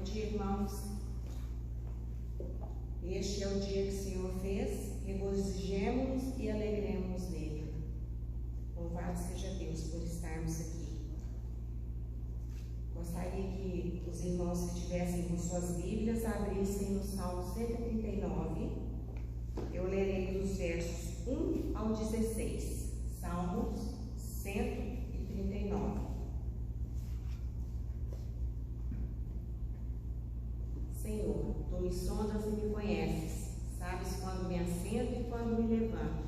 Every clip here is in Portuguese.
Bom dia, irmãos. Este é o dia que o Senhor fez, regozijemo-nos e alegremos nele. Louvado seja Deus por estarmos aqui. Gostaria que os irmãos que estivessem com suas Bíblias abrissem no Salmo 139. Eu lerei dos versos 1 ao 16. Salmos 139. Senhor, tu me sondas e me conheces, sabes quando me assento e quando me levanto.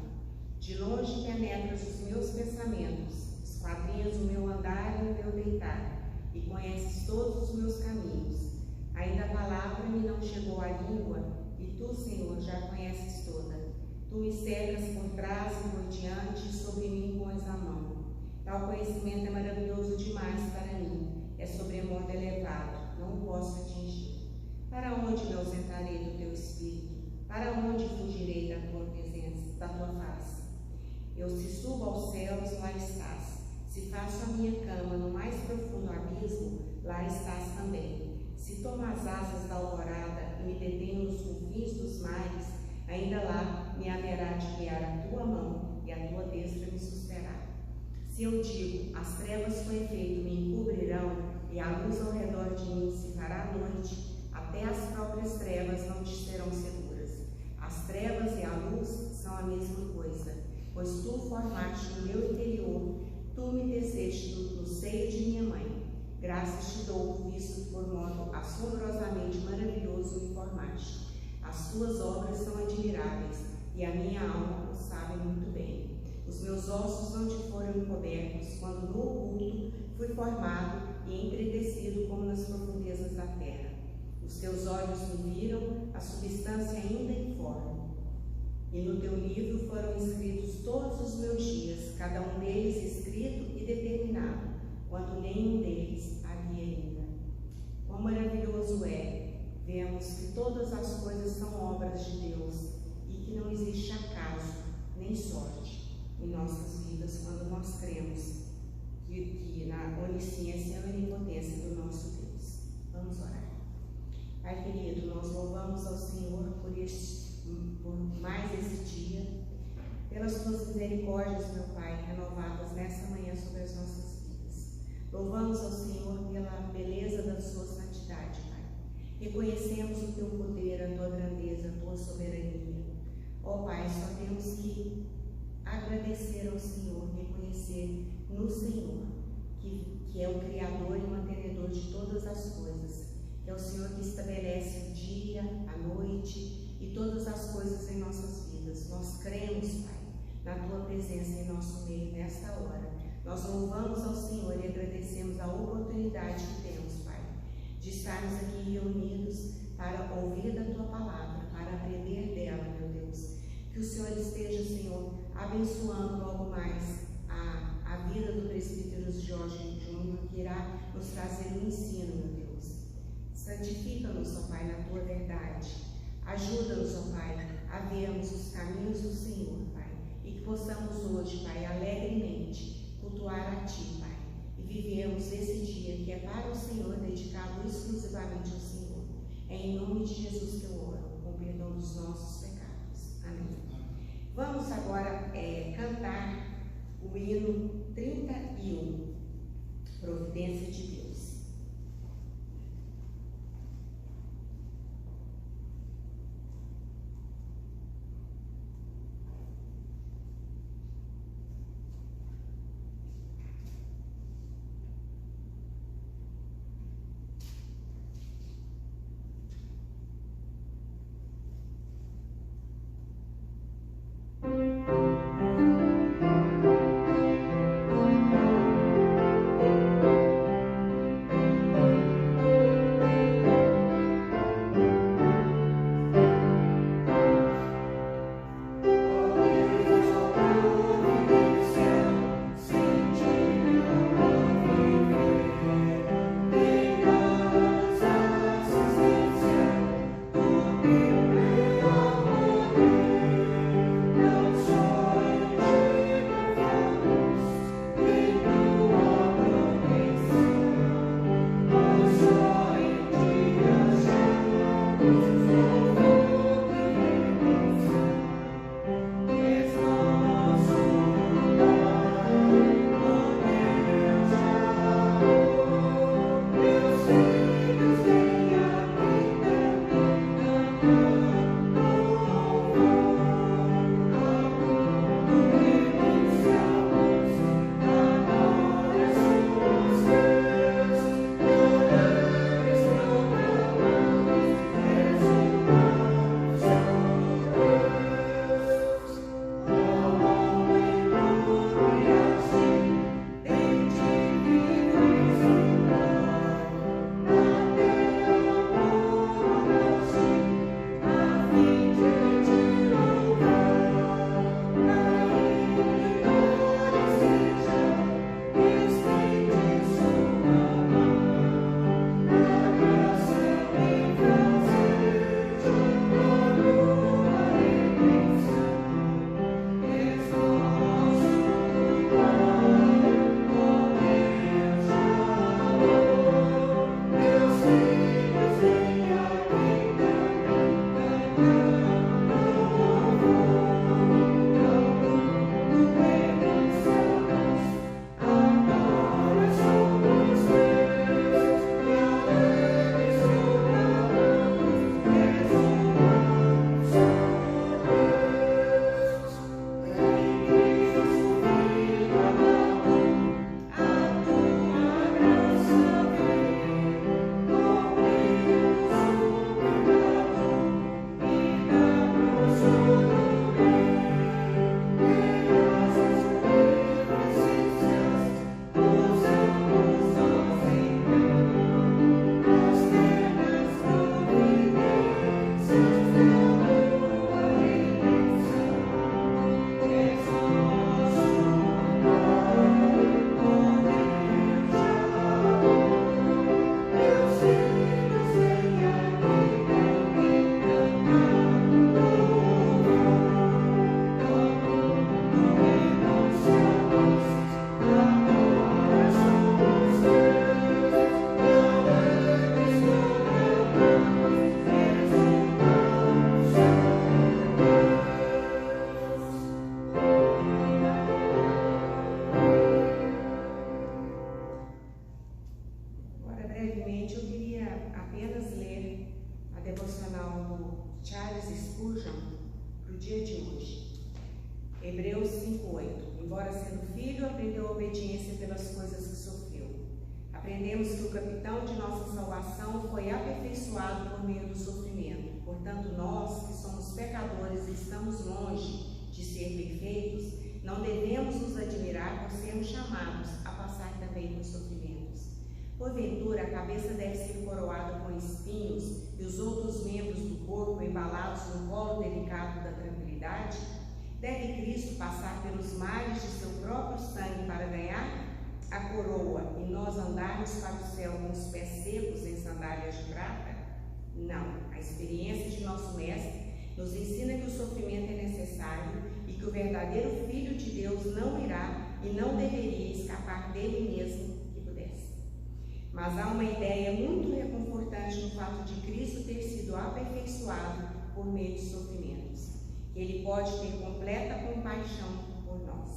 De longe penetras os meus pensamentos, esquadrinhas o meu andar e o meu deitar, e conheces todos os meus caminhos. Ainda a palavra me não chegou à língua, e tu, Senhor, já conheces toda. Tu me cercas por trás e por diante, e sobre mim pões a mão. Tal conhecimento é maravilhoso demais para mim, é sobremodo elevado, não o posso atingir. Para onde me ausentarei do teu espírito? Para onde fugirei da tua presença, da tua face? Eu se subo aos céus, lá estás. Se faço a minha cama no mais profundo abismo, lá estás também. Se tomo as asas da alvorada e me detenho nos confins dos mares, ainda lá me haverá de guiar a tua mão e a tua destra me susterá. Se eu digo, as trevas com efeito me encobrirão e a luz ao redor de mim se fará noite, até as próprias trevas não te serão seguras. As trevas e a luz são a mesma coisa, pois tu formaste o meu interior, tu me teceste no seio de minha mãe. Graças te dou, visto por modo assombrosamente maravilhoso me formaste. As tuas obras são admiráveis, e a minha alma o sabe muito bem. Os meus ossos não te foram encobertos, quando no oculto fui formado e entretecido como nas profundezas da terra. Os teus olhos me viram, a substância ainda informe. E no teu livro foram escritos todos os meus dias, cada um deles escrito e determinado, quando nenhum deles havia ainda. Quão maravilhoso é, vemos que todas as coisas são obras de Deus e que não existe acaso nem sorte em nossas vidas quando nós cremos que na onisciência e onipotência do nosso Deus. Vamos orar. Pai querido, nós louvamos ao Senhor por mais esse dia, pelas tuas misericórdias, meu Pai, renovadas nessa manhã sobre as nossas vidas. Louvamos ao Senhor pela beleza da sua santidade, Pai. Reconhecemos o teu poder, a tua grandeza, a tua soberania. Ó Pai, só temos que agradecer ao Senhor, reconhecer no Senhor, que é o Criador e mantenedor de todas as coisas. Que é o Senhor que estabelece o dia, a noite e todas as coisas em nossas vidas. Nós cremos, Pai, na Tua presença em nosso meio nesta hora. Nós louvamos ao Senhor e agradecemos a oportunidade que temos, Pai, de estarmos aqui reunidos para ouvir da Tua palavra, para aprender dela, meu Deus. Que o Senhor esteja, Senhor, abençoando logo mais a vida do presbítero Jorge Júnior, que irá nos trazer um ensino, meu Deus. Santifica-nos, ó Pai, na Tua verdade. Ajuda-nos, ó Pai, a vermos os caminhos do Senhor, Pai. E que possamos hoje, Pai, alegremente cultuar a Ti, Pai. E vivermos esse dia que é para o Senhor, dedicado exclusivamente ao Senhor. É em nome de Jesus que eu oro, com o perdão dos nossos pecados. Amém. Vamos agora cantar o hino 31, Providência de Deus. capitão de nossa salvação foi aperfeiçoado por meio do sofrimento. Portanto, nós, que somos pecadores e estamos longe de ser perfeitos, não devemos nos admirar por sermos chamados a passar também por sofrimentos. Porventura, a cabeça deve ser coroada com espinhos e os outros membros do corpo embalados no colo delicado da tranquilidade? Deve Cristo passar pelos mares de seu próprio sangue para ganhar a coroa e nós andarmos para o céu com os pés secos em sandálias de prata? Não. A experiência de nosso Mestre nos ensina que o sofrimento é necessário e que o verdadeiro Filho de Deus não irá e não deveria escapar dele mesmo que pudesse. Mas há uma ideia muito reconfortante no fato de Cristo ter sido aperfeiçoado por meio de sofrimentos. Ele pode ter completa compaixão por nós,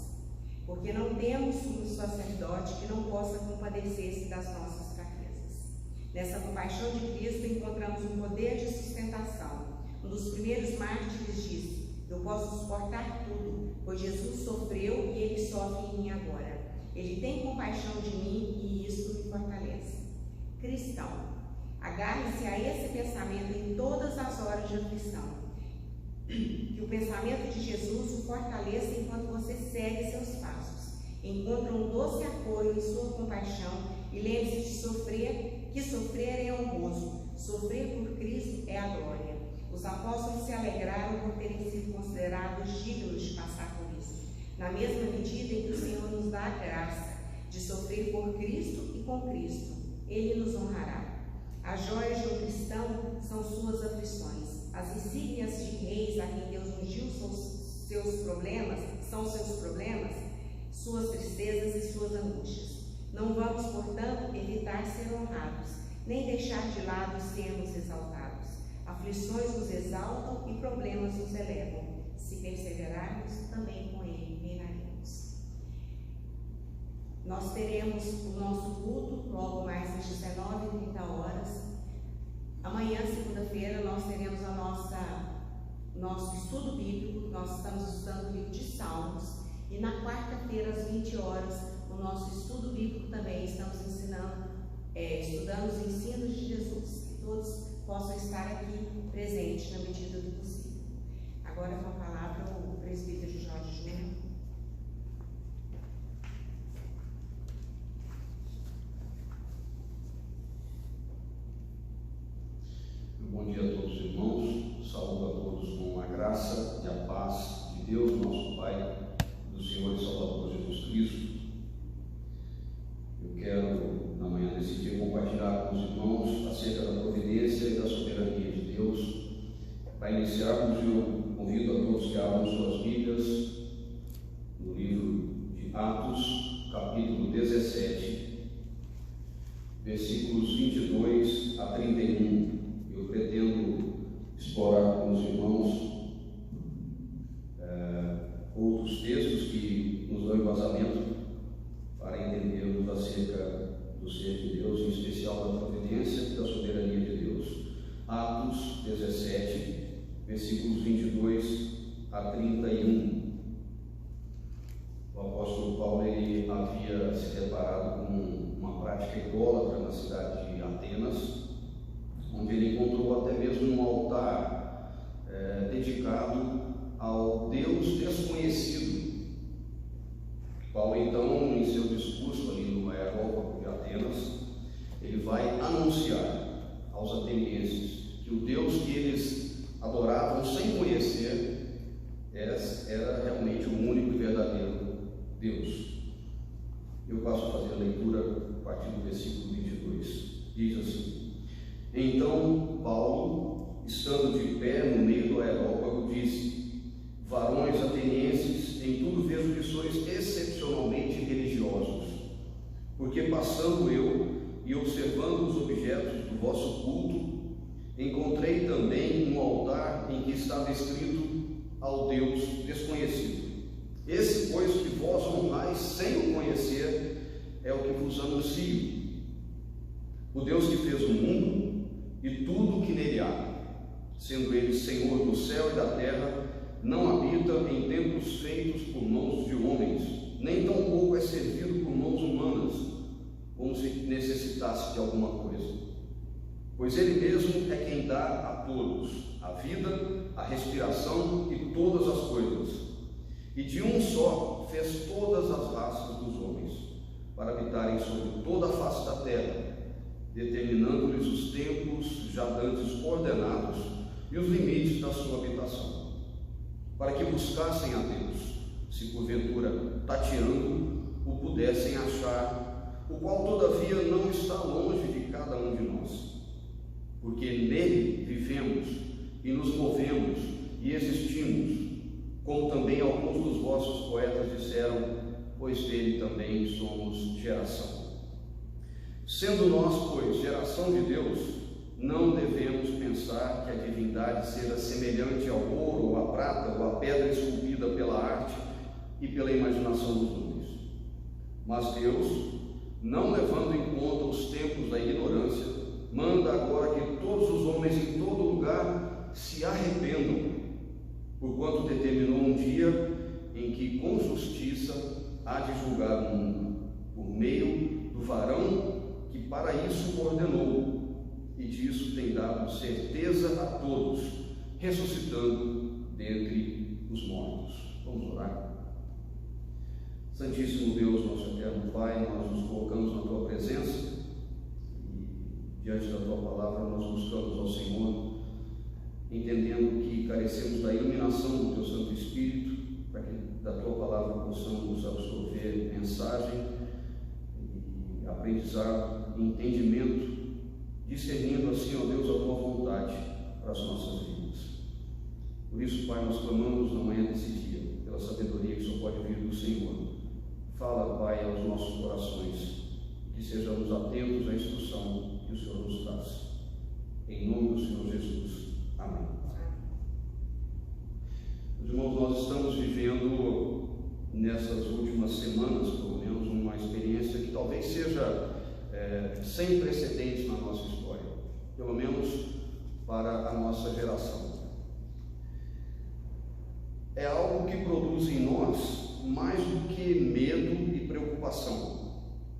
porque não temos um sacerdote que não possa compadecer-se das nossas fraquezas. Nessa compaixão de Cristo encontramos um poder de sustentação. Um dos primeiros mártires disse: eu posso suportar tudo, pois Jesus sofreu e ele sofre em mim agora. Ele tem compaixão de mim e isso me fortalece. Cristão, agarre-se a esse pensamento em todas as horas de aflição. Que o pensamento de Jesus o fortaleça enquanto você segue seus passos. Encontre um doce apoio em sua compaixão e lembre-se de sofrer, que sofrer é honroso. Sofrer por Cristo é a glória. Os apóstolos se alegraram por terem sido considerados dignos de passar por isso, na mesma medida em que o Senhor nos dá a graça de sofrer por Cristo e com Cristo. Ele nos honrará. As joias de um cristão são suas aflições. As insígnias de reis a quem Deus ungiu são seus problemas, suas tristezas e suas angústias. Não vamos, portanto, evitar ser honrados, nem deixar de lado sermos exaltados. Aflições nos exaltam e problemas nos elevam. Se perseverarmos, também com ele reinaremos. Nós teremos o nosso culto logo mais às 19h30. Amanhã, segunda-feira, nós teremos nosso estudo bíblico. Nós estamos estudando o livro de Salmos. E na quarta-feira, às 20h, o nosso estudo bíblico também estamos estudando os ensinos de Jesus. Que todos possam estar aqui presentes na medida do possível. Agora, com a palavra, o presbítero Jorge Júnior. Bom dia a todos os irmãos, saúdo a todos com a graça e a paz de Deus, nosso Pai, do Senhor e Salvador Jesus Cristo. Eu quero, na manhã desse dia, compartilhar com os irmãos acerca da providência e da soberania de Deus. Para iniciarmos, eu convido a todos que abram suas Bíblias no livro de Atos, capítulo 17, versículos 22 a 31. Eu pretendo explorar com os irmãos outros textos que nos dão embasamento para entendermos acerca do ser de Deus, em especial da providência e da soberania de Deus. Atos 17, versículos 22 a 31. O apóstolo Paulo ele havia se deparado com uma prática idólatra na cidade de Atenas, onde ele encontrou até mesmo um altar dedicado ao Deus desconhecido. Paulo, então, em seu discurso ali no Areópago de Atenas, ele vai anunciar aos atenienses que o Deus que eles adoravam sem conhecer era realmente o único e verdadeiro Deus. Eu passo a fazer a leitura a partir do versículo 22. Diz assim: então Paulo, estando de pé no meio do Areópago, disse: varões atenienses, em tudo vejo que sois excepcionalmente religiosos, porque passando eu e observando os objetos do vosso culto, encontrei também um altar em que estava escrito ao Deus desconhecido. Esse, pois, que vós honrais sem o conhecer, é o que vos anuncio. O Deus que fez o mundo e tudo o que nele há, sendo ele Senhor do céu e da terra, não habita em templos feitos por mãos de homens, nem tampouco é servido por mãos humanas, como se necessitasse de alguma coisa, pois Ele mesmo é quem dá a todos a vida, a respiração e todas as coisas, e de um só fez todas as raças dos homens, para habitarem sobre toda a face da terra, determinando-lhes os tempos já dantes ordenados e os limites da sua habitação, para que buscassem a Deus, se porventura tateando o pudessem achar, o qual todavia não está longe de cada um de nós, porque nele vivemos e nos movemos e existimos, como também alguns dos vossos poetas disseram, pois dele também somos geração. Sendo nós, pois, geração de Deus, não devemos pensar que a divindade seja semelhante ao ouro, ou à prata, ou à pedra esculpida pela arte e pela imaginação dos homens. Mas Deus, não levando em conta os tempos da ignorância, manda agora que todos os homens em todo lugar se arrependam, porquanto determinou um dia em que com justiça há de julgar o mundo, por meio do varão que para isso ordenou, e disso tem dado certeza a todos, ressuscitando dentre os mortos. Vamos orar. Santíssimo Deus, nosso eterno Pai, nós nos colocamos na Tua presença e diante da Tua palavra nós buscamos ao Senhor, entendendo que carecemos da iluminação do Teu Santo Espírito, para que da Tua palavra possamos absorver mensagem e aprendizado e entendimento, discernindo assim, ó Deus, a Tua vontade para as nossas vidas. Por isso, Pai, nós clamamos na manhã desse dia, pela sabedoria que só pode vir do Senhor. Fala, Pai, aos nossos corações, que sejamos atentos à instrução que o Senhor nos traz. Em nome do Senhor Jesus. Amém. Meus irmãos, nós estamos vivendo nessas últimas semanas, pelo menos, uma experiência que talvez seja sem precedentes na nossa história, pelo menos para a nossa geração. É algo que produz em nós mais do que medo e preocupação,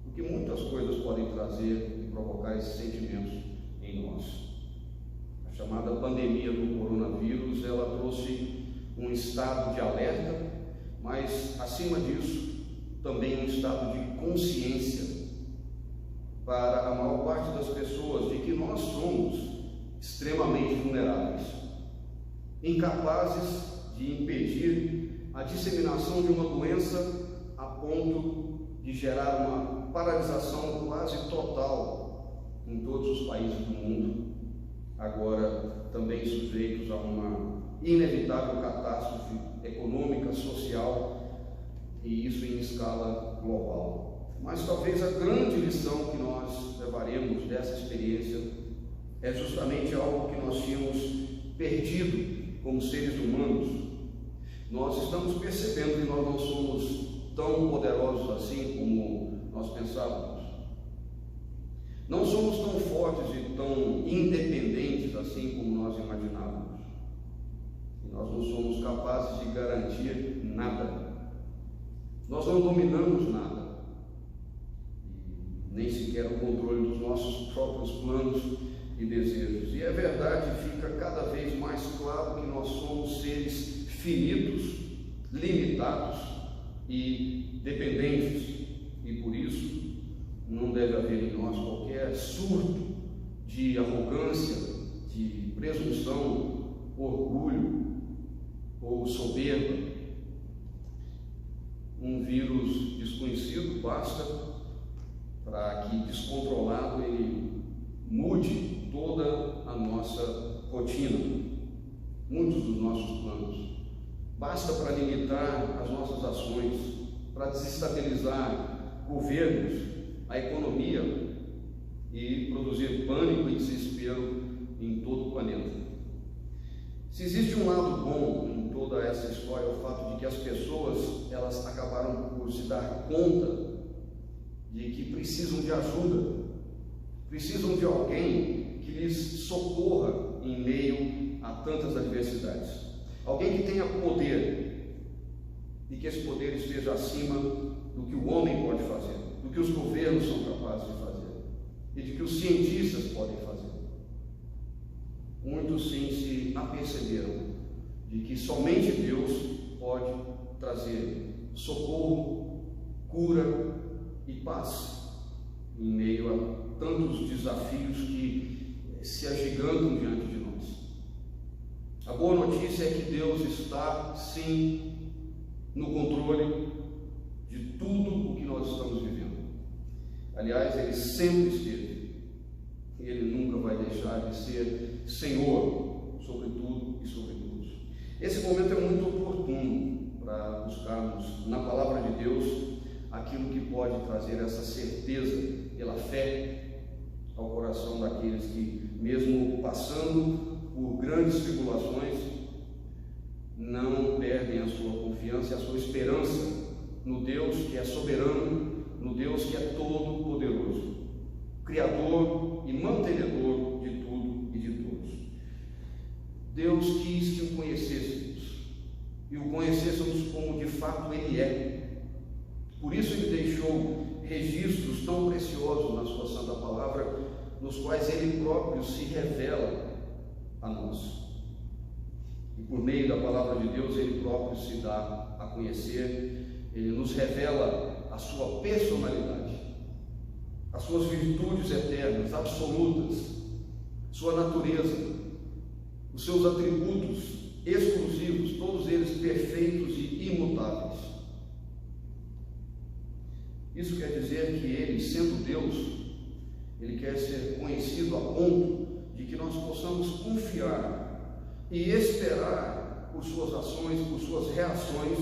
porque muitas coisas podem trazer e provocar esses sentimentos em nós. A chamada pandemia do coronavírus, ela trouxe um estado de alerta, mas acima disso também um estado de consciência para a maior parte das pessoas de que nós somos extremamente vulneráveis, incapazes de impedir a disseminação de uma doença a ponto de gerar uma paralisação quase total em todos os países do mundo, agora também sujeitos a uma inevitável catástrofe econômica, social, e isso em escala global. Mas talvez a grande lição que nós levaremos dessa experiência é justamente algo que nós tínhamos perdido como seres humanos. Nós estamos percebendo que nós não somos tão poderosos assim como nós pensávamos. Não somos tão fortes e tão independentes assim como nós imaginávamos. E nós não somos capazes de garantir nada. Nós não dominamos nada. Nem sequer o controle dos nossos próprios planos e desejos. E é verdade, fica cada vez mais claro que nós somos seres finitos, limitados e dependentes, e por isso não deve haver em nós qualquer surto de arrogância, de presunção, orgulho ou soberba. Um vírus desconhecido basta para que, descontrolado, ele mude toda a nossa rotina, muitos dos nossos planos. Basta para limitar as nossas ações, para desestabilizar governos, a economia e produzir pânico e desespero em todo o planeta. Se existe um lado bom em toda essa história, é o fato de que as pessoas, elas acabaram por se dar conta de que precisam de ajuda, precisam de alguém que lhes socorra em meio a tantas adversidades. Alguém que tenha poder e que esse poder esteja acima do que o homem pode fazer. do que os governos são capazes de fazer e de que os cientistas podem fazer. Muitos sim se aperceberam de que somente Deus pode trazer socorro, cura e paz em meio a tantos desafios que se agigantam diante de nós. A boa notícia é que Deus está sim no controle de tudo o que nós estamos vivendo. Aliás, Ele sempre esteve e Ele nunca vai deixar de ser Senhor sobre tudo e sobre todos. Esse momento é muito oportuno para buscarmos na palavra de Deus aquilo que pode trazer essa certeza pela fé ao coração daqueles que, mesmo passando por grandes tribulações, não perdem a sua confiança e a sua esperança no Deus que é soberano, no Deus que é todo-poderoso, Criador e mantenedor de tudo e de todos. Deus quis que o conhecêssemos e o conhecêssemos como de fato Ele é. Por isso Ele deixou registros tão preciosos na sua santa palavra, nos quais Ele próprio se revela a nós. E por meio da palavra de Deus, Ele próprio se dá a conhecer, Ele nos revela a sua personalidade, as suas virtudes eternas, absolutas, sua natureza, os seus atributos exclusivos, todos eles perfeitos e imutáveis. Isso quer dizer que Ele, sendo Deus, Ele quer ser conhecido a ponto de que nós possamos confiar e esperar por suas ações, por suas reações,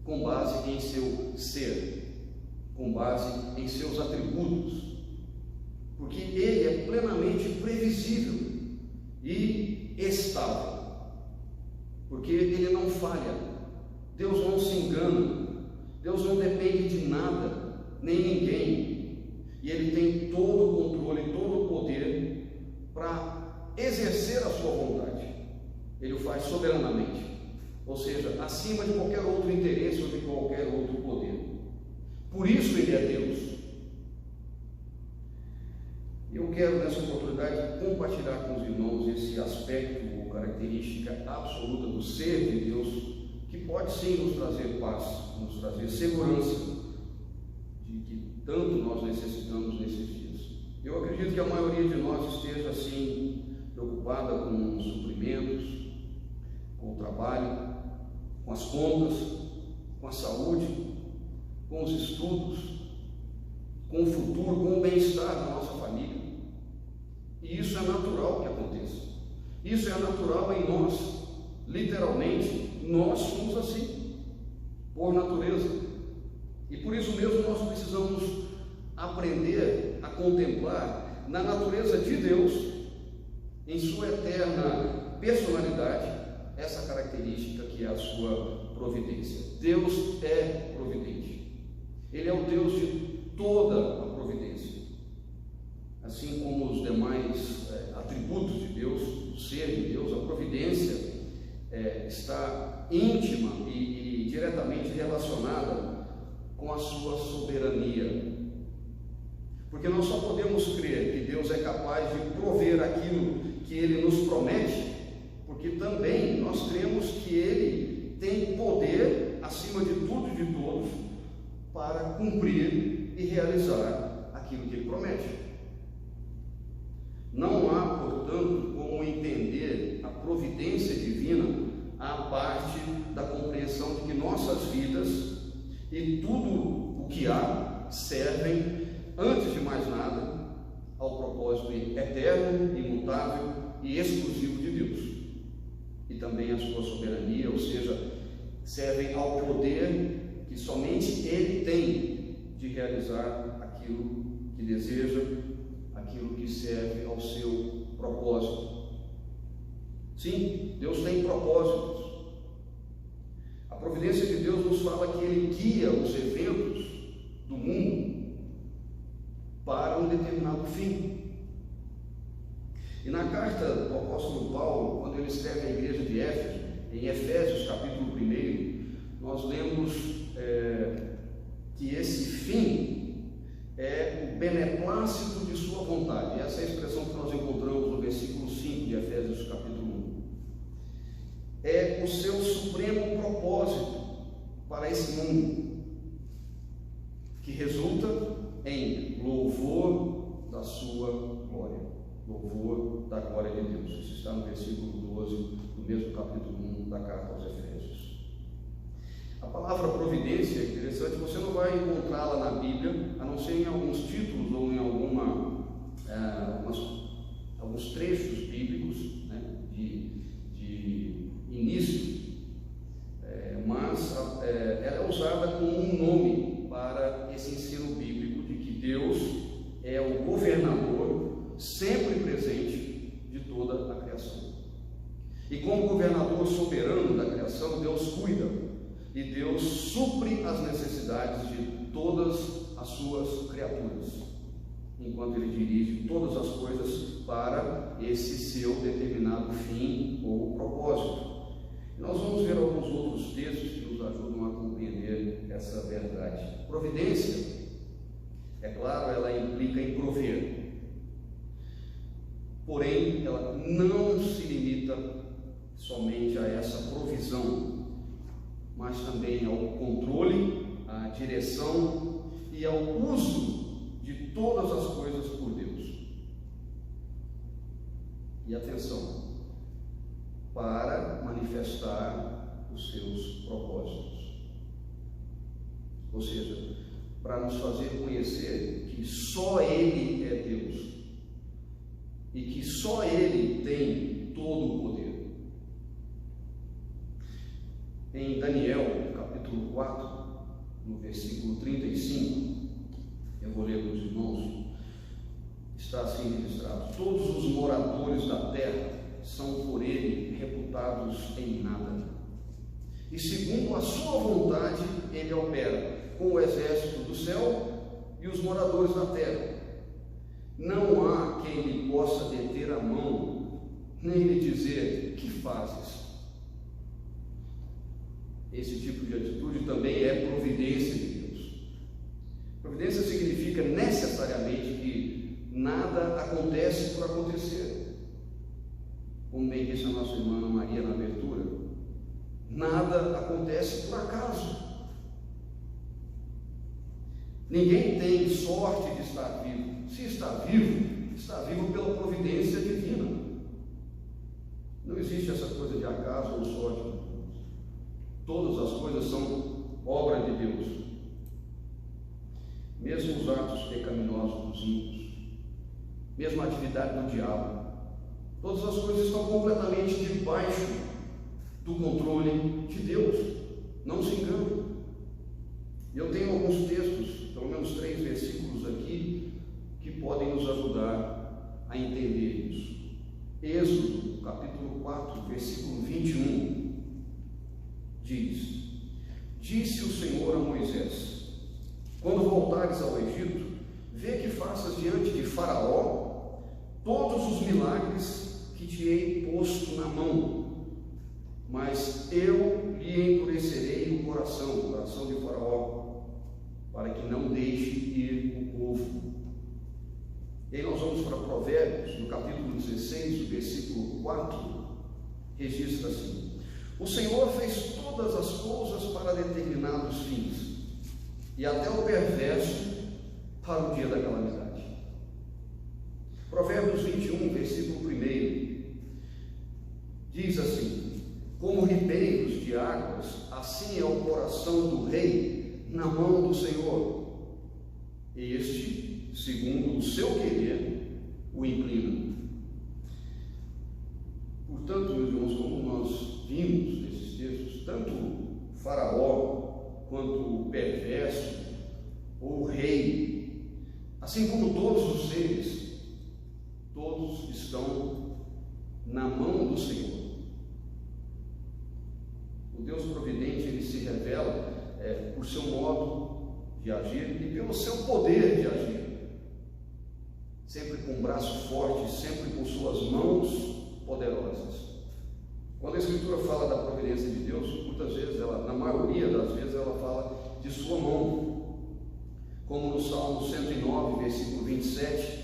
com base em seu ser, com base em seus atributos, porque Ele é plenamente previsível e estável, porque Ele não falha, Deus não se engana, Deus não depende de nada, nem ninguém, e Ele tem todo o controle, todo o poder para exercer a sua vontade. Ele o faz soberanamente, ou seja, acima de qualquer outro interesse ou de qualquer outro poder. Por isso Ele é Deus. Eu quero nessa oportunidade compartilhar com os irmãos esse aspecto ou característica absoluta do ser de Deus, que pode sim nos trazer paz, nos trazer segurança, de que tanto nós necessitamos nesses dias. Eu acredito que a maioria de nós esteja assim preocupada com os suprimentos, com o trabalho, com as contas, com a saúde, com os estudos, com o futuro, com o bem-estar da nossa família. E isso é natural que aconteça. Isso é natural em nós. Literalmente, nós somos assim, por natureza. E por isso mesmo nós precisamos aprender a contemplar na natureza de Deus, em sua eterna personalidade, essa característica que é a sua providência. Deus é providente. Ele é o Deus de toda a providência. Assim como os demais atributos de Deus, o ser de Deus, a providência está íntima e diretamente relacionada com a sua soberania. Porque nós só podemos crer que Deus é capaz de prover aquilo que Ele nos promete, porque também nós cremos que Ele tem poder acima de tudo e de todos para cumprir e realizar aquilo que Ele promete. Não há, portanto, como entender a providência divina à parte da compreensão de que nossas vidas e tudo o que há servem, antes de mais nada, ao propósito eterno, imutável e exclusivo de Deus, e também à sua soberania, ou seja, servem ao poder que somente Ele tem de realizar aquilo que deseja, aquilo que serve ao seu propósito. Sim, Deus tem propósitos. A providência de Deus nos fala que Ele guia os eventos do mundo para um determinado fim. E na carta do apóstolo Paulo, quando ele escreve à igreja de Éfeso, em Efésios capítulo 1, nós lemos que esse fim é o beneplácito de sua vontade. Essa é a expressão que nós encontramos no versículo 5 de Efésios capítulo 1. É o seu supremo propósito para esse mundo, que resulta em louvor da sua glória, louvor da glória de Deus. Isso está no versículo 12 do mesmo capítulo 1 da carta aos Efésios. A palavra providência é interessante, você não vai encontrá-la na Bíblia, a não ser em alguns títulos ou em alguns trechos bíblicos, né, de início, mas ela é usada como um nome para esse ensino bíblico de que Deus é o governador sempre presente de toda a criação. E como governador soberano da criação, Deus cuida e Deus supre as necessidades de todas as suas criaturas, enquanto Ele dirige todas as coisas para esse seu determinado fim ou propósito. E nós vamos ver alguns outros textos que nos ajudam a compreender essa verdade. Providência, é claro, ela implica em prover, porém ela não se limita somente a essa provisão, mas também ao controle, à direção e ao uso de todas as coisas por Deus. E atenção, para manifestar os seus propósitos, ou seja, para nos fazer conhecer que só Ele é Deus e que só Ele tem todo o poder. Em Daniel, capítulo 4, no versículo 35, eu vou ler para os irmãos, está assim registrado: todos os moradores da terra são por Ele reputados em nada, e segundo a sua vontade Ele opera com o exército do céu e os moradores da terra. Não há quem lhe possa deter a mão, nem lhe dizer: que fazes? Esse tipo de atitude também é providência de Deus. Providência significa necessariamente que nada acontece por acontecer. Como bem disse a nossa irmã Maria na abertura, nada acontece por acaso. Ninguém tem sorte de estar vivo. Se está vivo pela providência divina. Não existe essa coisa de acaso ou sorte. Todas as coisas são obra de Deus. Mesmo os atos pecaminosos dos ímpios, mesmo a atividade do diabo, todas as coisas estão completamente debaixo do controle de Deus. Não se engane. Eu tenho alguns textos, pelo menos 3 versículos aqui, que podem nos ajudar a entender isso. Êxodo, capítulo 4, versículo 21, diz: disse o Senhor a Moisés: quando voltares ao Egito, vê que faças diante de Faraó todos os milagres que te hei posto na mão, mas eu lhe endurecerei o coração de Faraó, para que não deixe ir o povo. E aí nós vamos para Provérbios, no capítulo 16, o versículo 4, registra assim: o Senhor fez todas as coisas para determinados fins, e até o perverso para o dia da calamidade. Provérbios 21, versículo 1, diz assim: como ribeiros de águas, assim é o coração do rei na mão do Senhor. Este, segundo o seu querer, o inclina. Portanto, meus irmãos, como nós vimos nesses textos, tanto o Faraó quanto o perverso ou o rei, assim como todos os seres, todos estão na mão do Senhor. O Deus providente, ele se revela por seu modo de agir e pelo seu poder de agir, sempre com um braço forte, sempre com suas mãos poderosas. Quando a Escritura fala da providência de Deus, muitas vezes, na maioria das vezes, ela fala de sua mão, como no Salmo 109, versículo 27,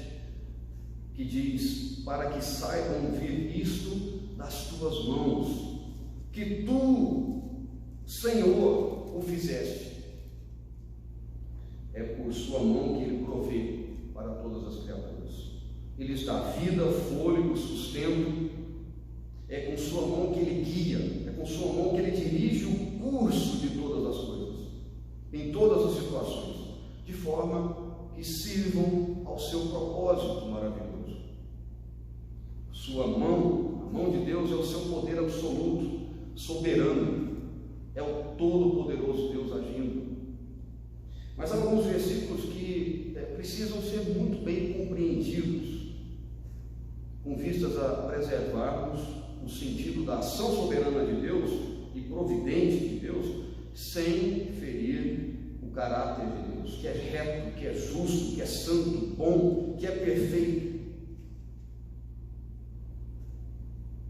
que diz: para que saibam ouvir isto das tuas mãos, que tu, Senhor, o fizeste. É por sua mão que ele provê para todas as criaturas. Ele lhes dá vida, fôlego, sustento. É com sua mão que ele guia, é com sua mão que ele dirige o curso de todas as coisas, em todas as situações, de forma que sirvam ao seu propósito maravilhoso. Sua mão, a mão de Deus, é o seu poder absoluto, soberano, é o todo-poderoso Deus agindo. Mas há alguns versículos que precisam ser muito bem compreendidos, com vistas a preservarmos o sentido da ação soberana de Deus e providente de Deus, sem ferir o caráter de Deus, que é reto, que é justo, que é santo, bom, que é perfeito.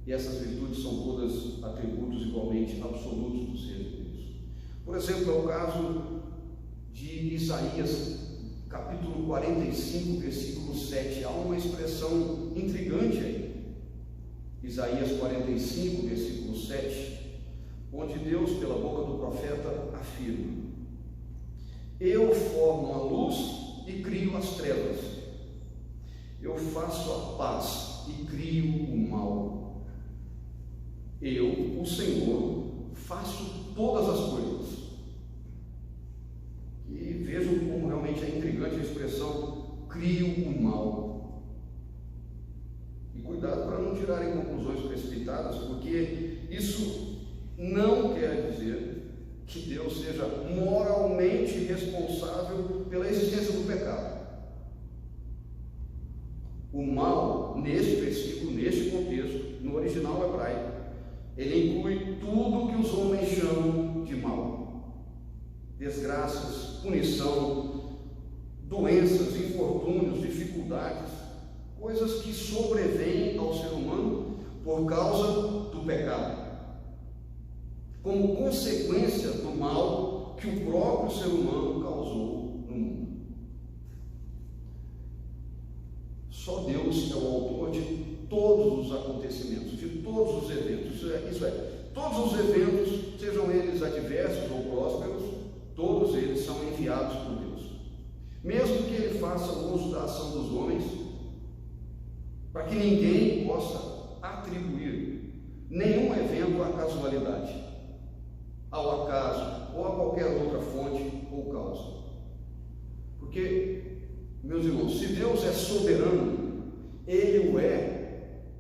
E essas virtudes são todas atributos igualmente absolutos do ser de Deus. Por exemplo, é o caso de Isaías, capítulo 45, versículo 7. Há uma expressão intrigante aí. Isaías 45, versículo 7, onde Deus, pela boca do profeta, afirma: eu formo a luz e crio as trevas, eu faço a paz e crio o mal. Eu, o Senhor, faço todas as coisas. E vejam como realmente é intrigante a expressão crio o mal. E cuidado para não tirarem conclusões precipitadas, porque isso não quer dizer que Deus seja moralmente responsável pela existência do pecado. O mal, neste versículo, neste contexto, no original hebraico, ele inclui tudo que os homens chamam de mal: desgraças, punição, doenças, infortúnios, dificuldades, coisas que sobrevêm ao ser humano por causa do pecado, como consequência do mal que o próprio ser humano causou no mundo. Só Deus é o autor de todos os acontecimentos, de todos os eventos. Isso é, todos os eventos, sejam eles adversos ou prósperos, todos eles são enviados por Deus. Mesmo que ele faça uso da ação dos homens, para que ninguém possa atribuir nenhum evento à casualidade, ao acaso ou a qualquer outra fonte ou causa. Porque, meus irmãos, se Deus é soberano, Ele o é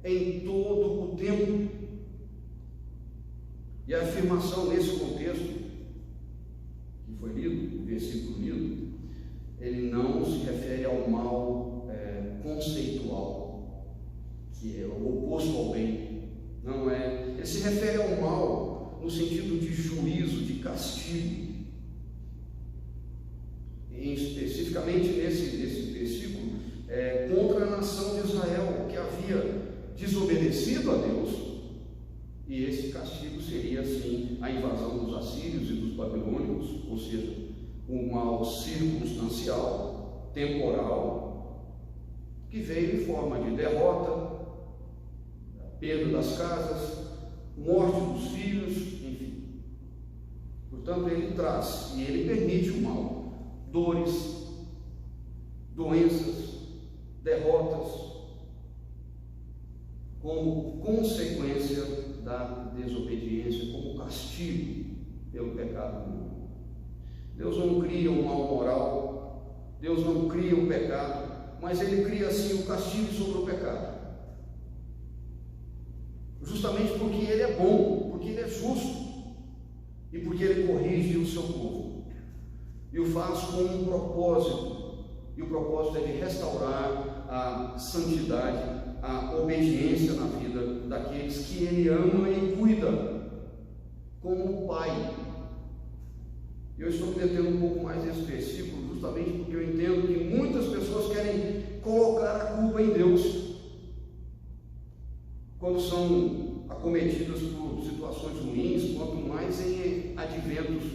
em todo o tempo. E a afirmação nesse contexto, que foi lido, o versículo lido, ele não se refere ao mal conceitual, que é o oposto ao bem. Não é. Ele se refere ao mal no sentido de juízo, de castigo. E especificamente nesse versículo, contra a nação de Israel, que havia desobedecido a Deus, e esse castigo seria assim a invasão dos assírios e dos babilônicos, ou seja, um mal circunstancial, temporal, que veio em forma de derrota, perda das casas, morte dos filhos, enfim. Portanto, ele traz e ele permite o mal, dores, doenças, derrotas, como consequência da desobediência, como castigo pelo pecado do mundo. Deus não cria um mal moral, Deus não cria um pecado, mas Ele cria sim o castigo sobre o pecado. Justamente porque Ele é bom, porque Ele é justo e porque Ele corrige o seu povo. E o faz com um propósito, e o propósito é de restaurar a santidade, a obediência na vida daqueles que Ele ama e cuida, como Pai. Eu estou me detendo um pouco mais nesse versículo, justamente porque eu entendo que muitas pessoas querem colocar a culpa em Deus, quando são acometidas por situações ruins, quanto mais em adventos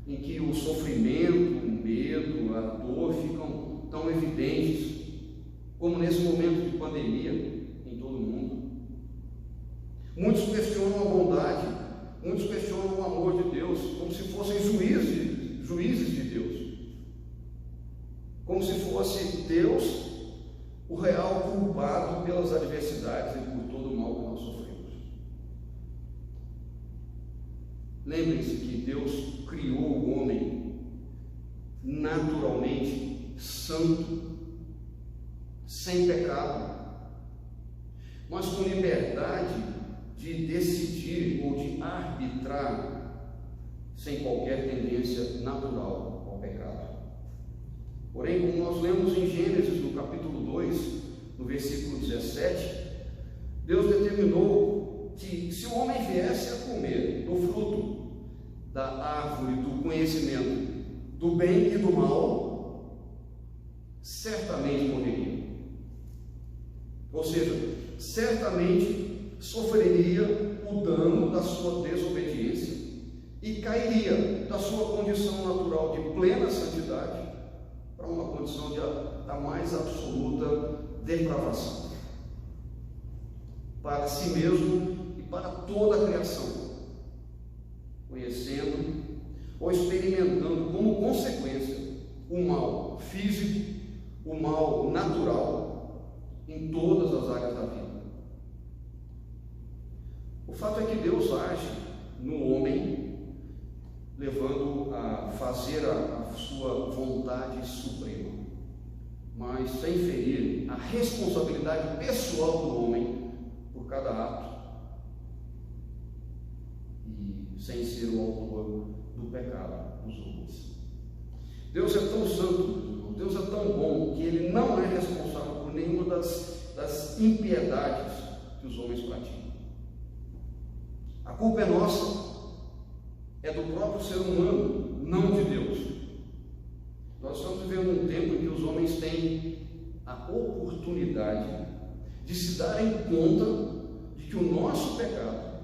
em que o sofrimento medo, a dor ficam tão evidentes, como nesse momento de pandemia em todo o mundo. Muitos questionam a bondade, muitos questionam o amor de Deus, como se fossem juízes de Deus, como se fosse Deus o real culpado pelas adversidades e por todo o mal que nós sofremos. Lembrem-se que Deus criou o homem naturalmente santo, sem pecado, mas com liberdade de decidir ou de arbitrar, sem qualquer tendência natural ao pecado. Porém, como nós lemos em Gênesis, no capítulo 2, no versículo 17, Deus determinou que se o homem viesse a comer do fruto da árvore do conhecimento do bem e do mal, certamente morreria. Ou seja, certamente sofreria o dano da sua desobediência e cairia da sua condição natural de plena santidade para uma condição da mais absoluta depravação, para si mesmo e para toda a criação, conhecendo ou experimentando como consequência o mal físico, o mal natural em todas as áreas da vida. O fato é que Deus age no homem, levando-o a fazer a sua vontade suprema, mas sem ferir a responsabilidade pessoal do homem por cada ato e sem ser o autor do pecado dos homens. Deus é tão santo, Deus é tão bom, que Ele não é responsável por nenhuma das impiedades que os homens praticam. A culpa é nossa, é do próprio ser humano, não de Deus. Nós estamos vivendo um tempo em que os homens têm a oportunidade de se darem conta de que o nosso pecado,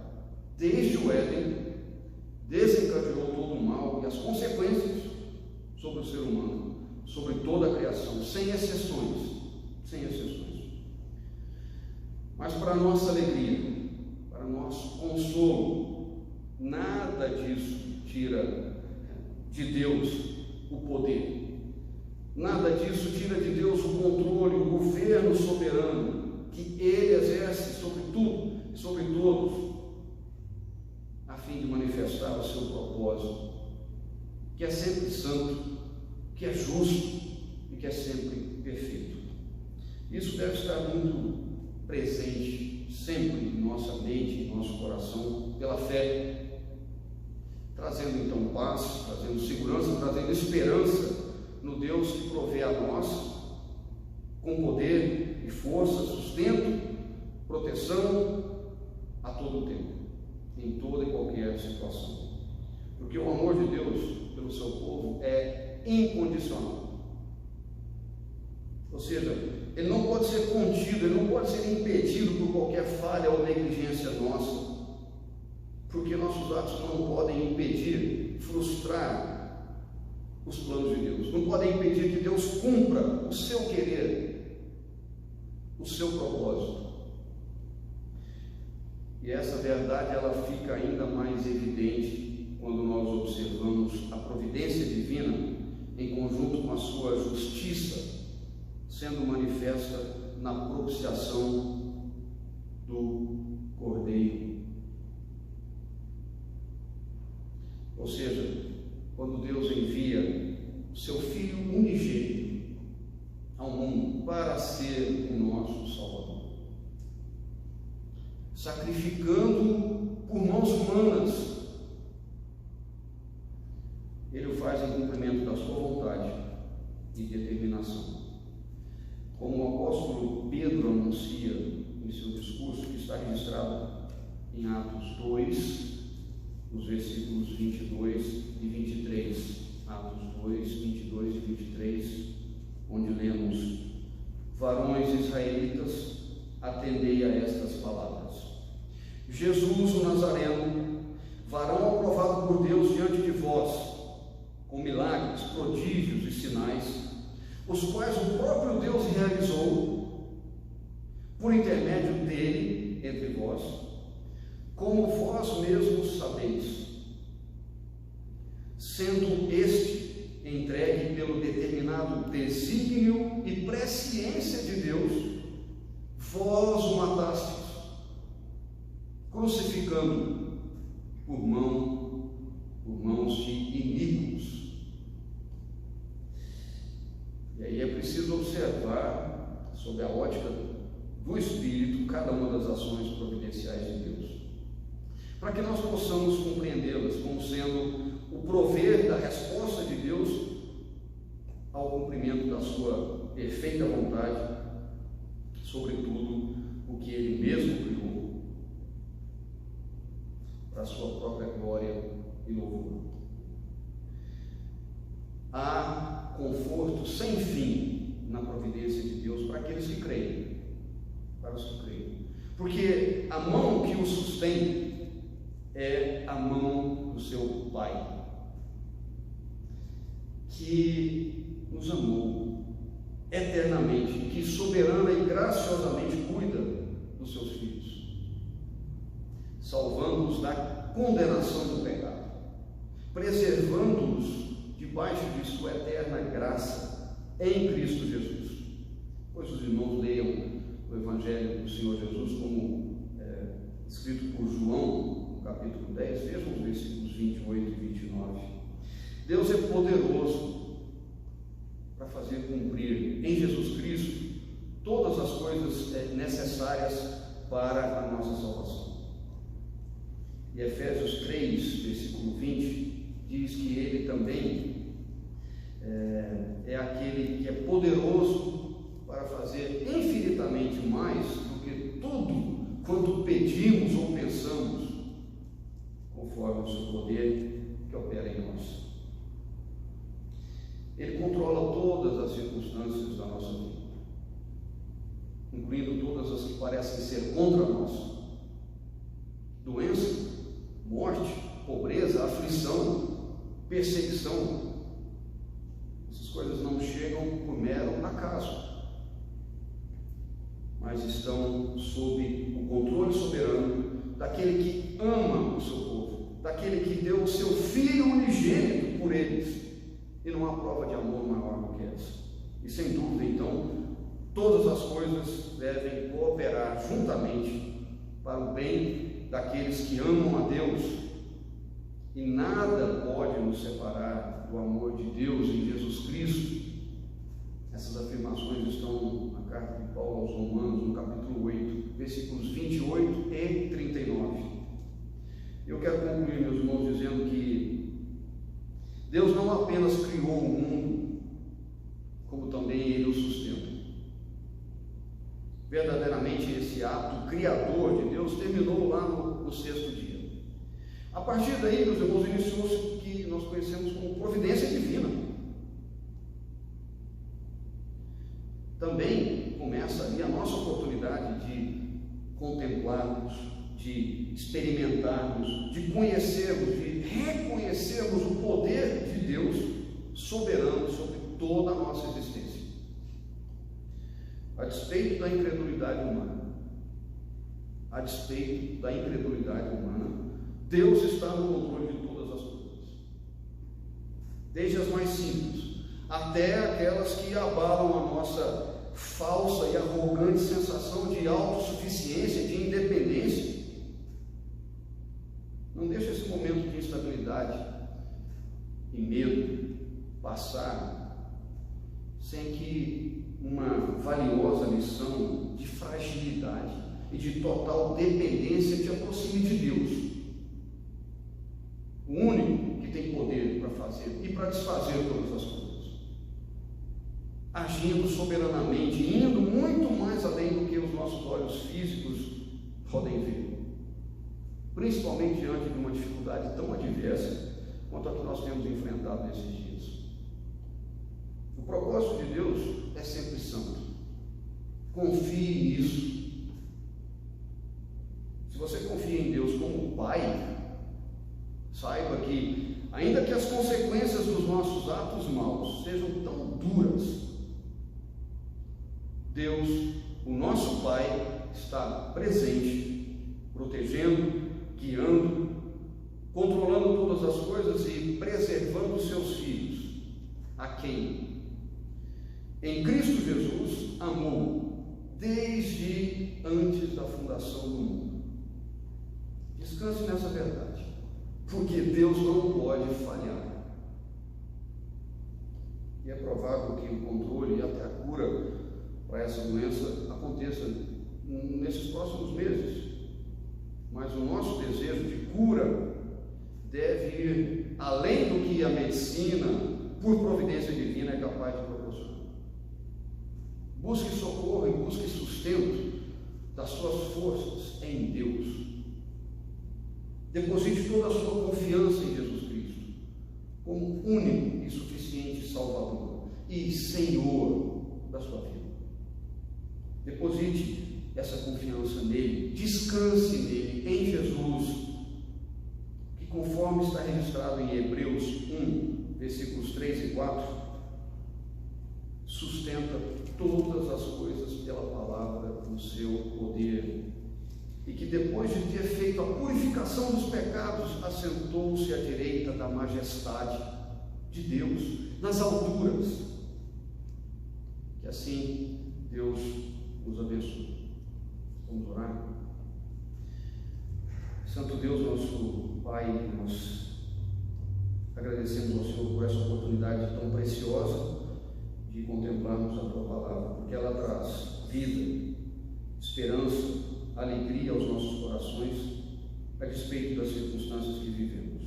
desde o Éden, desencadeou todo o mal e as consequências sobre o ser humano, sobre toda a criação, sem exceções. Mas para a nossa alegria, para nosso consolo, nada disso tira de Deus o poder, nada disso tira de Deus o controle, o governo soberano que Ele exerce sobre tudo e sobre todos, a fim de manifestar o seu propósito, que é sempre santo, que é justo e que é sempre perfeito. Isso deve estar muito presente sempre em nossa mente, em nosso coração, pela fé, trazendo então paz, trazendo segurança, trazendo esperança no Deus que provê a nós com poder e força, sustento, proteção a todo o tempo, em toda e qualquer situação. Porque o amor de Deus pelo seu povo é incondicional. Ou seja, ele não pode ser contido, ele não pode ser impedido por qualquer falha ou negligência nossa, porque nossos atos não podem impedir, frustrar os planos de Deus, não podem impedir que Deus cumpra o seu querer, o seu propósito. E essa verdade ela fica ainda mais evidente quando nós observamos a providência divina em conjunto com a sua justiça sendo manifesta na propiciação do Cordeiro. Ou seja, quando Deus envia o seu Filho unigênito ao mundo para ser o nosso Salvador, sacrificando por mãos humanas, Ele o faz em cumprimento da sua vontade e determinação. Como o apóstolo Pedro anuncia em seu discurso, que está registrado em Atos 2, nos versículos 22 e 23, Atos 2, 22 e 23, onde lemos: varões israelitas, atendei a estas palavras. Jesus, o Nazareno, varão aprovado por Deus diante de vós, com milagres, prodígios e sinais, os quais o próprio Deus realizou por intermédio dele entre vós, como vós mesmos sabeis, sendo este entregue pelo determinado desígnio e presciência de Deus, vós o matastes, crucificando por mãos de iníquos. E aí é preciso observar, sob a ótica do Espírito, cada uma das ações providenciais de Deus, para que nós possamos compreendê-las como sendo o prover da resposta de Deus ao cumprimento da sua perfeita vontade, sobretudo o que Ele mesmo criou, para a sua própria glória e louvor. Há conforto sem fim na providência de Deus para aqueles que creem, para os que creem, porque a mão que o sustém é a mão do seu Pai, que nos amou eternamente, que soberana e graciosamente cuida dos seus filhos, salvando-os da condenação do pecado, preservando-os debaixo de sua eterna graça em Cristo Jesus. Pois os irmãos leiam o Evangelho do Senhor Jesus como escrito por João, no capítulo 10, vejam os versículos 28 e 29. Deus é poderoso para fazer cumprir em Jesus Cristo todas as coisas necessárias para a nossa salvação. E Efésios 3, versículo 20, diz que Ele também é aquele que é poderoso para fazer infinitamente mais do que tudo quanto pedimos ou pensamos, conforme o seu poder que opera em nós. Ele controla todas as circunstâncias da nossa vida, incluindo todas as que parecem ser contra nós: doença, morte, pobreza, aflição, perseguição. Essas coisas não chegam por mero acaso, mas estão sob o controle soberano daquele que ama o seu povo, daquele que deu o seu Filho unigênito por eles. E não há prova de amor maior do que essa. E sem dúvida, então, todas as coisas devem cooperar juntamente para o bem daqueles que amam a Deus. E nada pode nos separar do amor de Deus em Jesus Cristo. Essas afirmações estão na carta de Paulo aos Romanos, no capítulo 8, versículos 28 e 39. Eu quero concluir, meus irmãos, dizendo que Deus não apenas criou o mundo, como também Ele o sustenta. Verdadeiramente, esse ato criador de Deus terminou lá no sexto dia. A partir daí, meus irmãos, iniciou-se o que nós conhecemos como providência divina. Também começa ali a nossa oportunidade de contemplarmos, de experimentarmos, de conhecermos, de reconhecermos o poder de Deus soberano sobre toda a nossa existência. A despeito da incredulidade humana, Deus está no controle de todas as coisas, desde as mais simples até aquelas que abalam a nossa falsa e arrogante sensação de autossuficiência, de independência. Não deixe esse momento de instabilidade e medo passar sem que uma valiosa lição de fragilidade e de total dependência te aproxime de Deus, o único que tem poder para fazer e para desfazer todas as coisas, agindo soberanamente, indo muito mais além do que os nossos olhos físicos podem ver, principalmente diante de uma dificuldade tão adversa quanto a que nós temos enfrentado nesses dias. O propósito de Deus é sempre santo. Confie nisso. Se você confia em Deus como Pai, saiba que Ainda que as consequências dos nossos atos maus sejam tão duras, Deus, o nosso Pai, está presente, protegendo, guiando, controlando todas as coisas e preservando os seus filhos, a quem, em Cristo Jesus, amou desde antes da fundação do mundo. Descanse nessa verdade, porque Deus não pode falhar. E é provável que o controle e até a cura para essa doença aconteça nesses próximos meses. Mas o nosso desejo de cura deve ir além do que a medicina, por providência divina, é capaz de proporcionar. Busque socorro e busque sustento das suas forças em Deus. Deposite toda a sua confiança em Jesus Cristo, como único e suficiente Salvador e Senhor da sua vida. Deposite essa confiança nele, descanse nele, em Jesus, que conforme está registrado em Hebreus 1, versículos 3 e 4, sustenta todas as coisas pela palavra do seu poder, e que depois de ter feito a purificação dos pecados, assentou-se à direita da majestade de Deus, nas alturas. Que assim Deus nos abençoe. Vamos orar? Santo Deus, nosso Pai, nós agradecemos ao Senhor por essa oportunidade tão preciosa de contemplarmos a Tua Palavra, porque ela traz vida, esperança, alegria aos nossos corações, a despeito das circunstâncias que vivemos.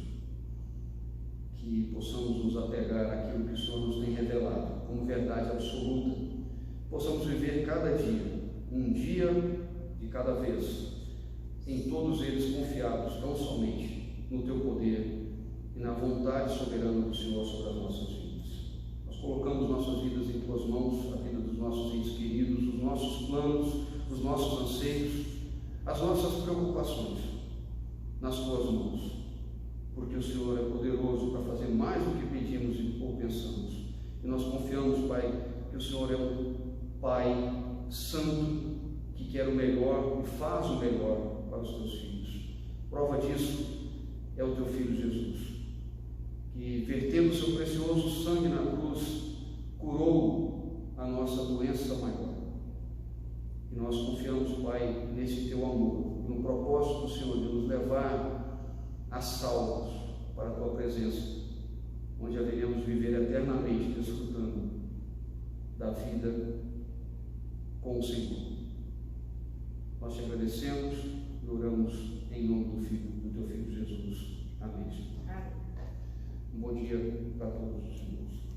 Que possamos nos apegar àquilo que o Senhor nos tem revelado como verdade absoluta, possamos viver cada dia, um dia de cada vez, em todos eles confiados tão somente no Teu poder e na vontade soberana do Senhor sobre as nossas vidas. Nós colocamos nossas vidas em Tuas mãos, a vida dos nossos entes queridos, os nossos planos, os nossos anseios, as nossas preocupações nas Tuas mãos, porque o Senhor é poderoso para fazer mais do que pedimos ou pensamos. E nós confiamos, Pai, que o Senhor é um Pai santo, que quer o melhor e faz o melhor para os Teus filhos. Prova disso é o Teu Filho Jesus, que, vertendo o seu precioso sangue na cruz, curou a nossa doença maior. E nós confiamos, Pai, nesse Teu amor, no propósito do Senhor de nos levar a salvos para a Tua presença, onde haveremos viver eternamente desfrutando da vida com o Senhor. Nós Te agradecemos e oramos em nome do Teu Filho Jesus. Amém. Um bom dia para todos os irmãos.